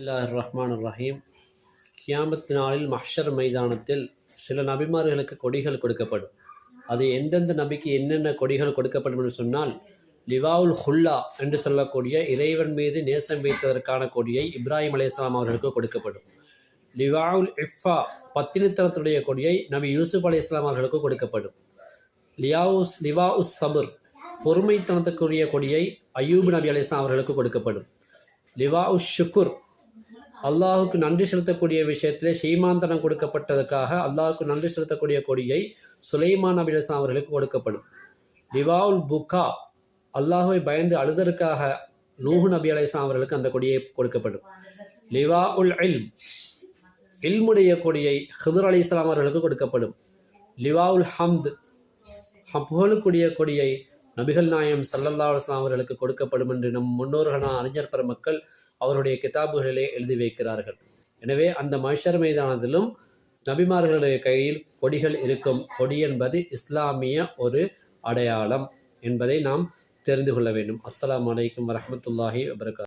ரஹீம். கியாமத் நாளில் மஹ்ஷர் மைதானத்தில் சில நபிமார்களுக்கு கொடிகள் கொடுக்கப்படும். அது எந்தெந்த நபிக்கு என்னென்ன கொடிகள் கொடுக்கப்படும் என்று சொன்னால், லிவாவுல் ஹுல்லா என்று சொல்லக்கூடிய இறைவன் மீது நேசம் வைத்ததற்கான கொடியை இப்ராஹிம் அலைஹிஸ்ஸலாம் அவர்களுக்கு கொடுக்கப்படும். லிவாவுல் இஃபா பத்தினித்தனத்துடைய கொடியை நபி யூசுப் அலைஹிஸ்ஸலாம் அவர்களுக்கு கொடுக்கப்படும். லிவா உஸ் சபுர் பொறுமைத்தனத்துக்குரிய கொடியை அய்யூப் நபி அலைஹிஸ்ஸலாம் அவர்களுக்கு கொடுக்கப்படும். லிவா உஸ் ஷுக்குர் அல்லாஹுக்கு நன்றி செலுத்தக்கூடிய விஷயத்திலே சீமாந்தனம் கொடுக்கப்பட்டதற்காக அல்லாஹுக்கு நன்றி செலுத்தக்கூடிய கொடியை சுலைமான் நபி அலைஹிஸ்ஸலாம் அவர்களுக்கு கொடுக்கப்படும். லிவாவுல் புக்கா அல்லாஹுவை பயந்து அழுதற்காக நூஹ் நபி அலைஹிஸ்ஸலாம் அவர்களுக்கு அந்த கொடியை கொடுக்கப்படும். லிவா உல் இல்முடைய கொடியை ஹிதுர் அலைஹிஸ்ஸலாம் அவர்களுக்கு கொடுக்கப்படும். லிவா உல் ஹம்த் புகழுக்குரிய கொடியை நபிகள் நாயம் ஸல்லல்லாஹு அலைஹி வஸல்லம் அவர்களுக்கு கொடுக்கப்படும் என்று நம் முன்னோர்களான அறிஞர் பெருமக்கள் அவருடைய கிதாபுகளிலே எழுதி வைக்கிறார்கள். எனவே அந்த மஹ்ஷர் மைதானத்திலும் நபிமார்களுடைய கையில் கொடிகள் இருக்கும். கொடி என்பது இஸ்லாமிய ஒரு அடையாளம் என்பதை நாம் தெரிந்து கொள்ள வேண்டும். அஸ்ஸலாமு அலைக்கும் வரஹ்மத்துல்லாஹி வபரகாத்துஹு.